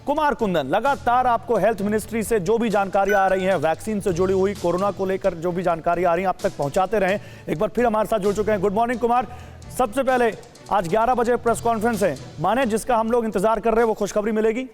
कुमार कुंदन, लगातार आपको health ministry से जो भी जानकारी आ रही है, वैक्सीन से जुड़ी हुई, कोरोना को लेकर जो भी जानकारी आ रही है, आप तक पहुंचाते रहें। एक बार फिर हमारे साथ जुड़ चुके हैं। Good morning Kumar. सबसे पहले आज 11 बजे प्रेस कॉन्फ्रेंस है, माने जिसका हम लोग इंतजार कर रहे हैं वो खुशखबरी मिलेगी?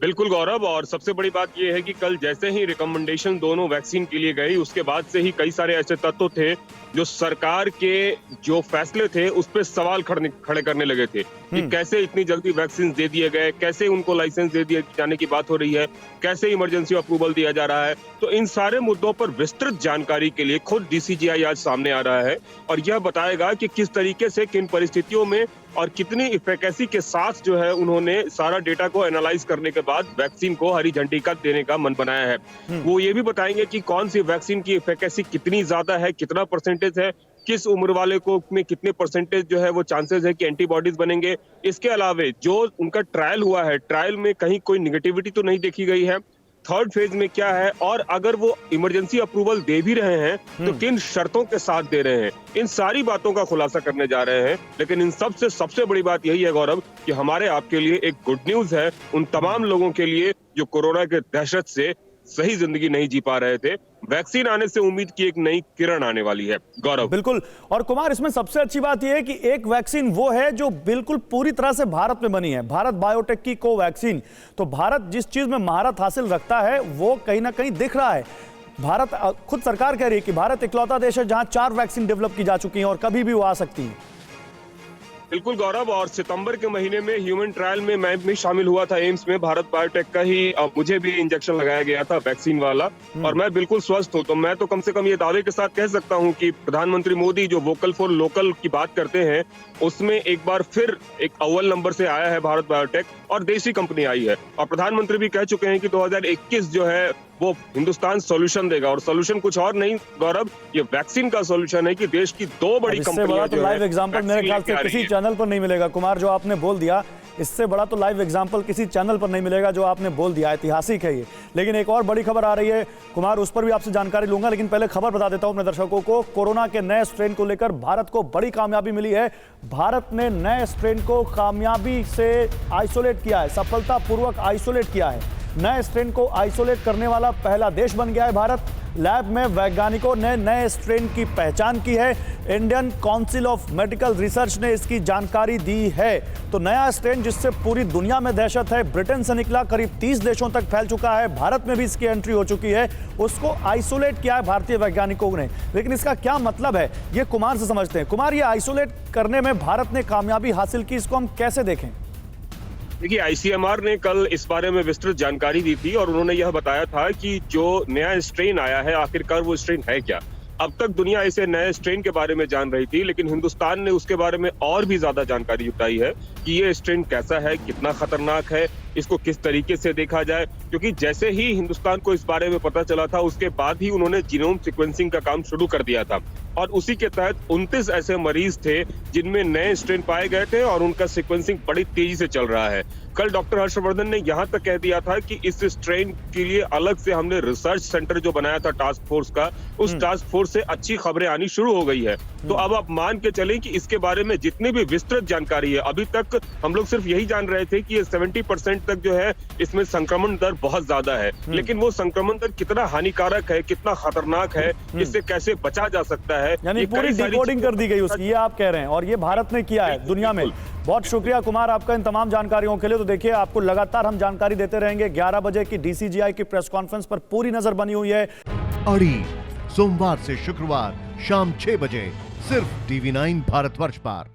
बिल्कुल गौरव, और सबसे बड़ी बात यह है कि कल जैसे ही रिकमेंडेशन दोनों वैक्सीन के लिए गई, उसके बाद से ही कई सारे ऐसे तत्व थे जो सरकार के जो फैसले थे उस पर सवाल खड़े करने लगे थे कि कैसे इतनी जल्दी वैक्सीन दे दिए गए, कैसे उनको लाइसेंस दे दिए जाने की बात हो रही है, कैसे इमरजेंसी अप्रूवल दिया जा रहा है। तो इन सारे मुद्दों पर विस्तृत जानकारी के लिए खुद डीसीजीआई आज सामने आ रहा है और यह बताएगा कि किस तरीके से, किन परिस्थितियों में और कितनी इफेकेसी के साथ जो है उन्होंने सारा डेटा को एनालाइज करने के बाद वैक्सीन को हरी झंडी का देने का मन बनाया है। वो ये भी बताएंगे कि कौन सी वैक्सीन की इफेकेसी कितनी ज्यादा है, कितना परसेंटेज है, किस उम्र वाले को में कितने परसेंटेज जो है वो चांसेस है कि एंटीबॉडीज बनेंगे। इसके अलावा जो उनका ट्रायल हुआ है, ट्रायल में कहीं कोई निगेटिविटी तो नहीं देखी गई है, थर्ड फेज में क्या है, और अगर वो इमरजेंसी अप्रूवल दे भी रहे हैं तो किन शर्तों के साथ दे रहे हैं, इन सारी बातों का खुलासा करने जा रहे हैं। लेकिन इन सबसे बड़ी बात यही है गौरव कि हमारे आपके लिए एक गुड न्यूज है उन तमाम लोगों के लिए जो कोरोना के दहशत से सही जिंदगी नहीं जी पा रहे थे। वैक्सीन आने से उम्मीद की एक नई किरण आने वाली है गौरव। बिल्कुल। और कुमार, इसमें सबसे अच्छी बात यह है कि एक वैक्सीन वो है जो बिल्कुल पूरी तरह से भारत में बनी है, भारत बायोटेक की कोवैक्सीन। तो भारत जिस चीज में महारत हासिल रखता है वो कहीं ना कहीं दिख रहा है। भारत, खुद सरकार कह रही है कि भारत इकलौता देश है जहां 4 वैक्सीन डेवलप की जा चुकी हैं और कभी भी वो आ सकती है। बिल्कुल गौरव, और सितंबर के महीने में ह्यूमन ट्रायल में मैं भी शामिल हुआ था एम्स में, भारत बायोटेक का ही मुझे भी इंजेक्शन लगाया गया था वैक्सीन वाला, और मैं बिल्कुल स्वस्थ हूं। तो मैं तो कम से कम ये दावे के साथ कह सकता हूं कि प्रधानमंत्री मोदी जो वोकल फॉर लोकल की बात करते हैं उसमें एक बार फिर एक अव्वल नंबर से आया है भारत बायोटेक, और देशी कंपनी आई है। और प्रधानमंत्री भी कह चुके हैं कि 2021 जो है वो हिंदुस्तान सॉल्यूशन देगा, और सॉल्यूशन कुछ और नहीं गौरव, ये वैक्सीन का सॉल्यूशन है कि देश की 2 बड़ी कंपनियां जो है। लाइव एग्जांपल मेरे ख्याल से किसी चैनल पर नहीं मिलेगा कुमार, जो आपने बोल दिया, इससे बड़ा तो लाइव एग्जांपल किसी चैनल पर नहीं मिलेगा जो आपने बोल दिया। ऐतिहासिक है ये। लेकिन एक और बड़ी खबर आ रही है कुमार, उस पर भी आपसे जानकारी लूंगा, लेकिन पहले खबर बता देता हूं अपने दर्शकों को। कोरोना के नए स्ट्रेन को लेकर भारत को बड़ी कामयाबी मिली है। भारत ने नए स्ट्रेन को कामयाबी से आइसोलेट किया है, सफलतापूर्वक आइसोलेट किया है। नए स्ट्रेन को आइसोलेट करने वाला पहला देश बन गया है भारत। लैब में वैज्ञानिकों ने नए स्ट्रेन की पहचान की है। Indian council of medical research ने इसकी जानकारी दी है। तो नया स्ट्रेन जिससे पूरी दुनिया में दहशत है, ब्रिटेन से निकला, करीब 30 देशों तक फैल चुका है, भारत में भी इसकी एंट्री हो चुकी है, उसको आइसोलेट किया है भारतीय वैज्ञानिकों ने। लेकिन इसका क्या मतलब है ये कुमार से समझते हैं। कुमार, ये आइसोलेट करने में भारत ने कामयाबी हासिल की, इसको हम कैसे देखें? देखिए, आईसीएमआर ने कल इस बारे में विस्तृत जानकारी दी थी और उन्होंने यह बताया था कि जो नया स्ट्रेन आया है आखिरकार वो स्ट्रेन है क्या। अब तक दुनिया इसे नए स्ट्रेन के बारे में जान रही थी, लेकिन हिंदुस्तान ने उसके बारे में और भी ज्यादा जानकारी जुटाई है कि ये स्ट्रेन कैसा है, कितना खतरनाक है, इसको किस तरीके से देखा जाए। क्योंकि जैसे ही हिंदुस्तान को इस बारे में पता चला था उसके बाद ही उन्होंने जीनोम सीक्वेंसिंग का काम शुरू कर दिया था, और उसी के तहत 29 ऐसे मरीज थे जिनमें नए स्ट्रेन पाए गए थे और उनका सीक्वेंसिंग बड़ी तेजी से चल रहा है। कल डॉक्टर हर्षवर्धन ने यहां तक कह दिया था कि इस स्ट्रेन के लिए अलग से हमने रिसर्च सेंटर जो बनाया था टास्क फोर्स का, उस टास्क फोर्स से अच्छी खबरें आनी शुरू हो गई है। तो अब आप मान के चलें कि इसके बारे में जितनी भी विस्तृत जानकारी है, अभी तक हम लोग सिर्फ यही जान रहे थे कि ये 70% तक जो है इसमें संक्रमण दर बहुत ज्यादा है, लेकिन वो संक्रमण दर कितना हानिकारक है, कितना खतरनाक है, इससे कैसे बचा जा सकता है, यानी पूरी डिकोडिंग कर दी गई उसकी, ये आप कह रहे हैं, और ये भारत ने किया है दुनिया में। बहुत शुक्रिया कुमार आपका इन तमाम जानकारियों के लिए। तो देखिए, आपको लगातार हम जानकारी देते रहेंगे। 11 बजे की डीसीजीआई की प्रेस कॉन्फ्रेंस पर पूरी नजर बनी हुई है। अड़ी सोमवार से शुक्रवार शाम 6 बजे सिर्फ TV9 भारतवर्ष पर।